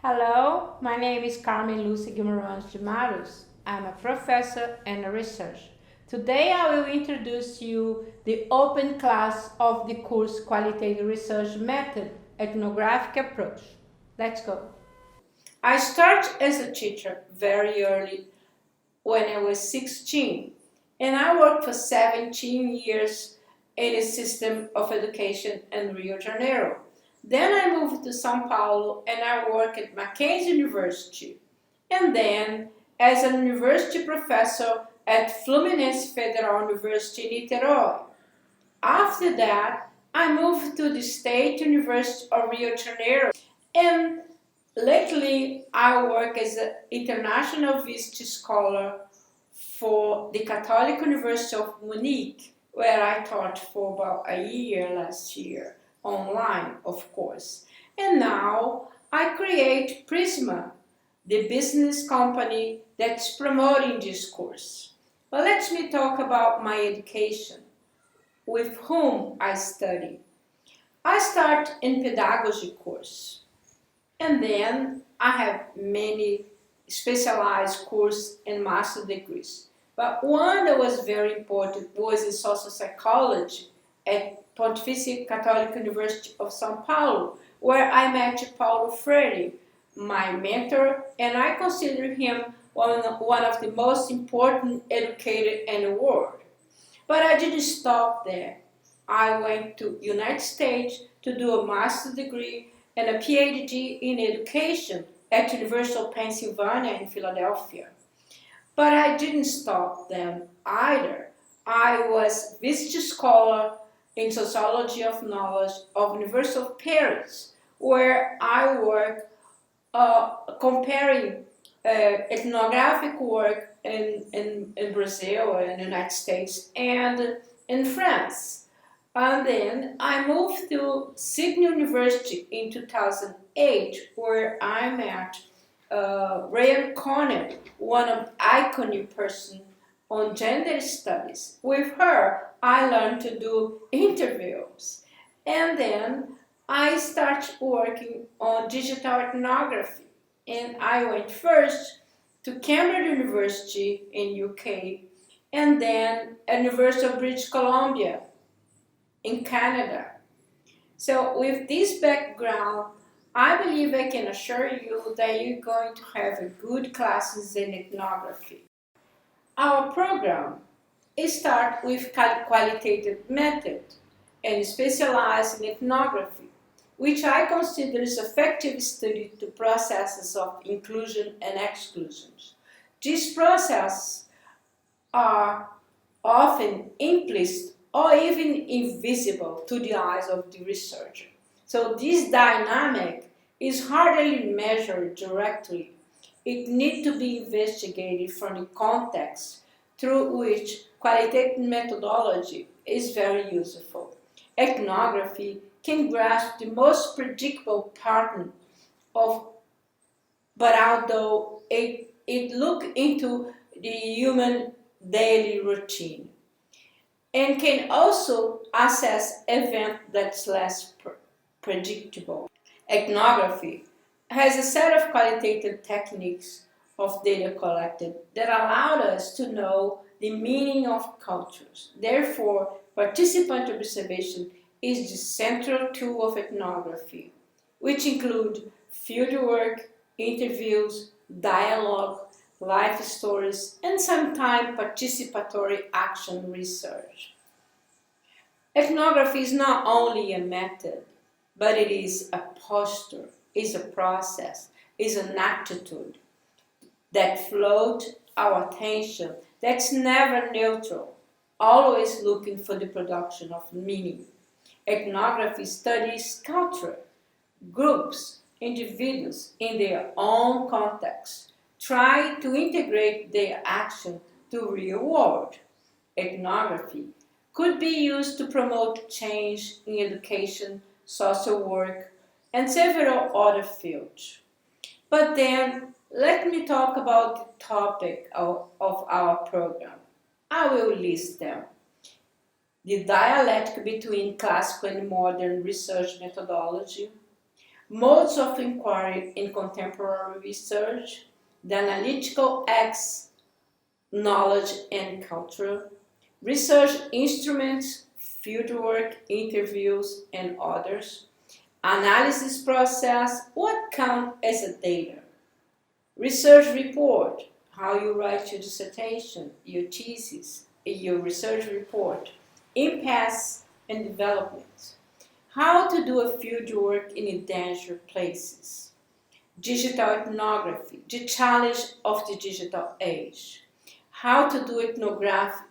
Hello, my name is Carmen Lúcia Guimarães De Mattos. I'm a professor and a researcher. Today I will introduce you the open class of the course Qualitative Research Method, Ethnographic Approach. Let's go. I started as a teacher very early when I was 16, and I worked for 17 years in a system of education in Rio de Janeiro. Then I moved to São Paulo and I worked at Mackenzie University, and then as a university professor at Fluminense Federal University in Niterói. After that, I moved to the State University of Rio de Janeiro, and lately I work as an international visitor scholar for the Catholic University of Munich, where I taught for about a year last year, online of course. And now I create PRISMA, the business company that's promoting this course. But let me talk about my education, with whom I study. I start in pedagogy course, and then I have many specialized courses and master degrees. But one that was very important was in social psychology at Pontifícia Católica University of São Paulo, where I met Paulo Freire, my mentor, and I consider him one of the most important educators in the world. But I didn't stop there. I went to United States to do a master's degree and a PhD in education at University of Pennsylvania in Philadelphia. But I didn't stop them either. I was visitor scholar in sociology of knowledge of University of Paris, where I work comparing ethnographic work in Brazil and the United States and in France. And then I moved to Sydney University in 2008, where I met Ryan Conner, one of the iconic person on gender studies. With her, I learned to do interviews. And then I started working on digital ethnography. And I went first to Cambridge University in UK, and then University of British Columbia in Canada. So with this background, I believe I can assure you that you're going to have good classes in ethnography. Our program starts with qualitative method and specialize in ethnography, which I consider is effective study to processes of inclusion and exclusions. These processes are often implicit or even invisible to the eyes of the researcher. So this dynamic is hardly measured directly. It needs to be investigated from the context through which qualitative methodology is very useful. Ethnography can grasp the most predictable pattern but although it looks into the human daily routine, and can also assess events that's less predictable. Ethnography has a set of qualitative techniques of data collected that allowed us to know the meaning of cultures. Therefore, participant observation is the central tool of ethnography, which include fieldwork, interviews, dialogue, life stories, and sometimes participatory action research. Ethnography is not only a method, but it is a posture, is a process, is an attitude that floats our attention, that's never neutral, always looking for the production of meaning. Ethnography studies culture, groups, individuals in their own context, try to integrate their action to real world. Ethnography could be used to promote change in education, social work, and several other fields. But then, let me talk about the topic of our program. I will list them. The dialectic between classical and modern research methodology, modes of inquiry in contemporary research, the analytical X, knowledge and culture, research instruments, fieldwork, interviews, and others, analysis process, what counts as a data, research report, how you write your dissertation, your thesis, your research report, impasse and development, how to do a field work in endangered places, digital ethnography, the challenge of the digital age, how to do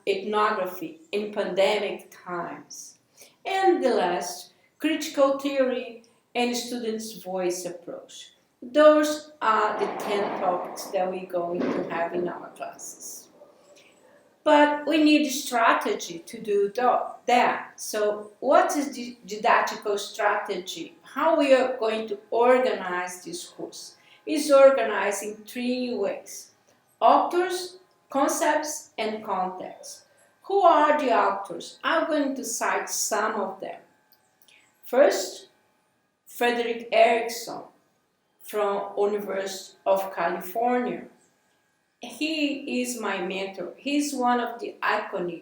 ethnography in pandemic times, and the last, critical theory and students' voice approach. Those are the 10 topics that we're going to have in our classes. But we need strategy to do that. So what is the didactical strategy? How we are going to organize this course? Is organized in 3 ways: authors, concepts, and context. Who are the authors? I'm going to cite some of them. First, Frederick Erickson from University of California. He is my mentor. He's one of the iconic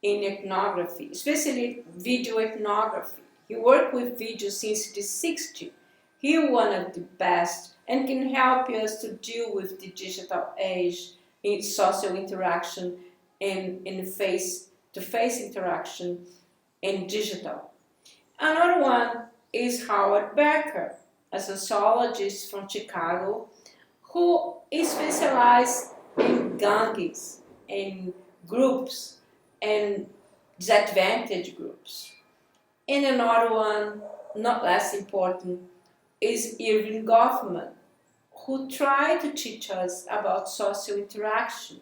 in ethnography, especially video ethnography. He worked with video since the 60s. He's one of the best and can help us to deal with the digital age in social interaction and in face-to-face interaction in digital. Another one is Howard Becker, a sociologist from Chicago who is specialized in gangs, in groups, and disadvantaged groups. And another one, not less important, is Irving Goffman, who tried to teach us about social interaction.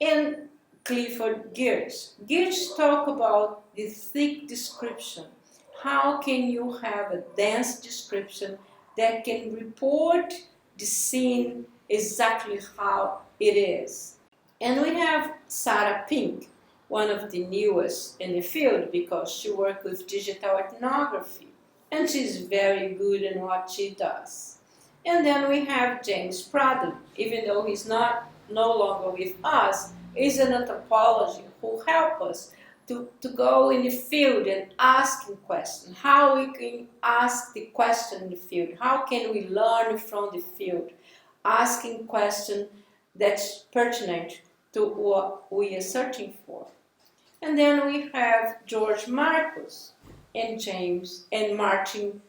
And Clifford Geertz. Geertz talk about the thick description. How can you have a dense description that can report the scene exactly how it is? And we have Sarah Pink, one of the newest in the field because she worked with digital ethnography, and she's very good in what she does. And then we have James Pradhan, even though he's no longer with us, is an anthropologist who helps us to go in the field and asking questions. How we can ask the question in the field? How can we learn from the field? Asking questions that's pertinent to what we are searching for. And then we have George Marcus and James and Martin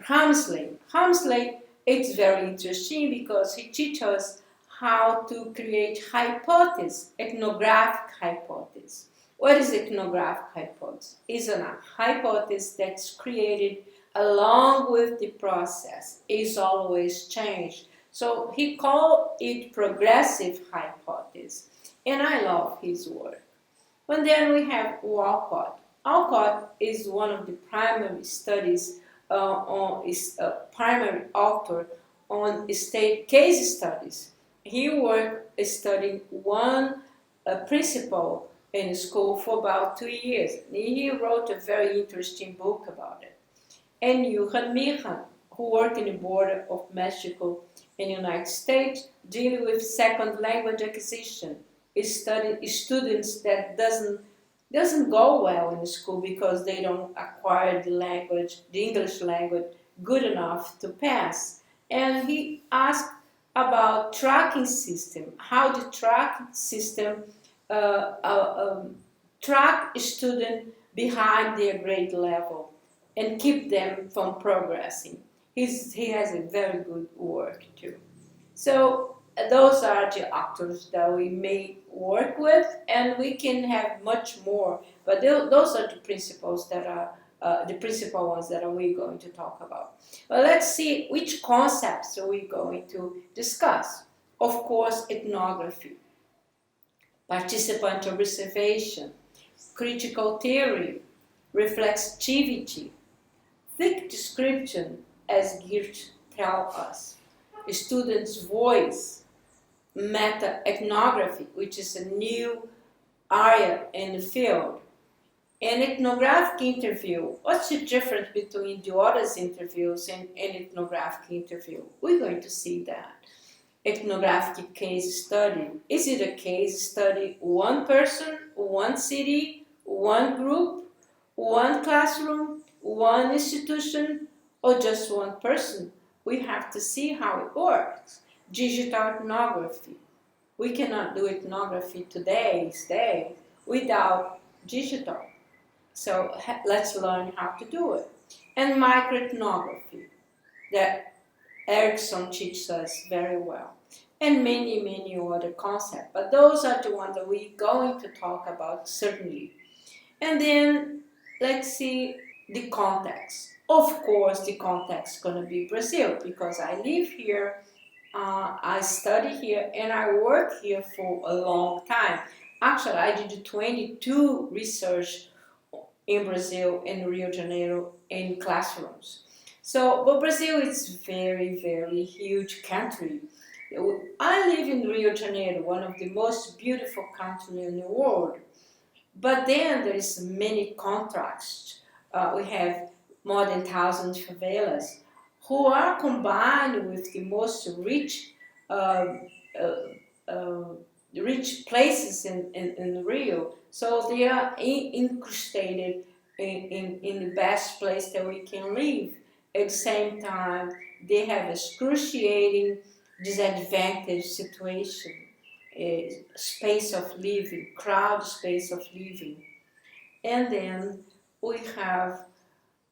Hamsley. Hamsley, it's very interesting because he teaches us how to create hypotheses, ethnographic hypotheses. What is ethnographic hypothesis? It's a hypothesis that's created along with the process, is always changed. So he called it progressive hypothesis, and I love his work. And then we have Walcott. Walcott is one of the primary studies is a primary author on state case studies. He worked studying one principle in school for about 2 years. He wrote a very interesting book about it. And Johan Meehan, who worked in the border of Mexico and the United States, dealing with second language acquisition. He studied students that doesn't go well in school because they don't acquire the English language good enough to pass. And he asked about tracking system, how the tracking system track a student behind their grade level and keep them from progressing. He has a very good work too. So those are the actors that we may work with, and we can have much more, but those are the principles that are the principal ones that we're going to talk about. But let's see which concepts are we going to discuss. Of course, ethnography, participant observation, critical theory, reflexivity, thick description, as Geertz tells us, student's voice, meta-ethnography, which is a new area in the field, An ethnographic interview, what's the difference between the others interviews and an ethnographic interview? We're going to see that. Ethnographic case study. Is it a case study, one person, one city, one group, one classroom, one institution, or just one person? We have to see how it works. Digital ethnography. We cannot do ethnography today's day without digital. So let's learn how to do it. And microethnography, that Erickson teaches us very well. And many, many other concepts. But those are the ones that we're going to talk about, certainly. And then let's see the context. Of course, the context is going to be Brazil, because I live here, I study here, and I work here for a long time. Actually, I did 22 research in Brazil, in Rio de Janeiro, in classrooms. So, but Brazil is very, very huge country. I live in Rio de Janeiro, one of the most beautiful countries in the world. But then there is many contrasts. We have more than 1,000 favelas who are combined with the most rich rich places in Rio. So they are incrustated in the best place that we can live. At the same time, they have excruciating disadvantaged situation, space of living, crowd space of living. And then we have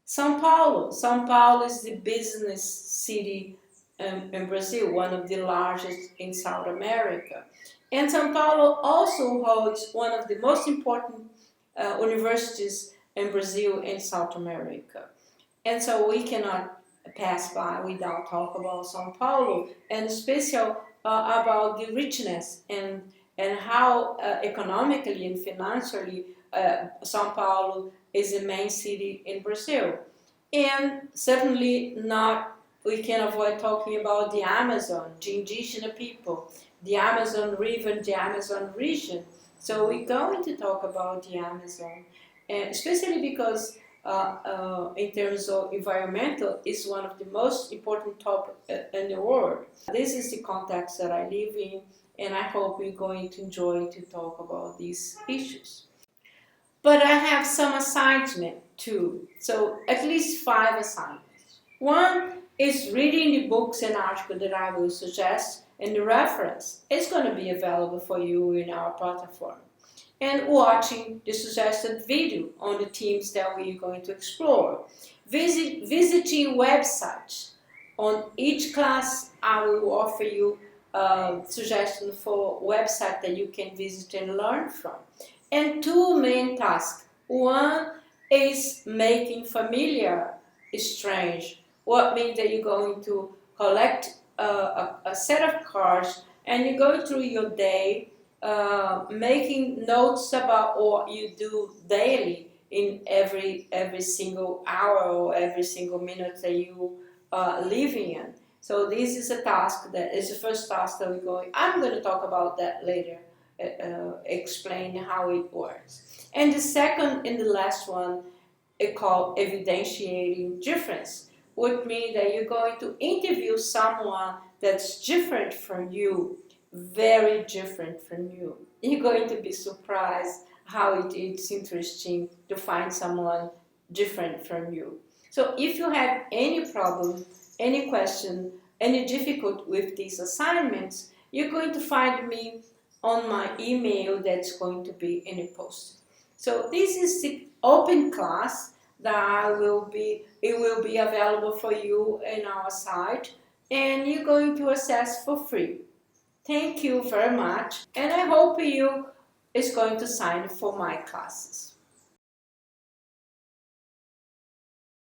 São Paulo. São Paulo is the business city in Brazil, one of the largest in South America. And São Paulo also holds one of the most important universities in Brazil and South America. And so we cannot pass by without talking about São Paulo, and especially about the richness and how economically and financially São Paulo is the main city in Brazil. And certainly not, we can avoid talking about the Amazon, the indigenous people, the Amazon River, the Amazon region. So we're going to talk about the Amazon, and especially because in terms of environmental, is one of the most important topics in the world. This is the context that I live in, and I hope you're going to enjoy to talk about these issues. But I have some assignment too, so at least 5 assignments. One is reading the books and articles that I will suggest, and the reference is going to be available for you in our platform. And watching the suggested video on the themes that we're going to explore. Visiting websites. On each class, I will offer you suggestions for websites that you can visit and learn from. And 2 main tasks. One is making familiar strange. What means that you're going to collect a set of cards and you're going through your day making notes about what you do daily in every single hour or every single minute that you living in. So this is a task that is the first task that we're going. I'm going to talk about that later, explain how it works. And the second and the last one is called evidentiating difference, which means that you're going to interview someone that's different from you, very different from you. You're going to be surprised how it's interesting to find someone different from you. So if you have any problem, any question, any difficulty with these assignments, you're going to find me on my email that's going to be in a post. So this is the open class that it will be available for you in our site, and you're going to access for free. Thank you very much, and I hope you is going to sign for my classes.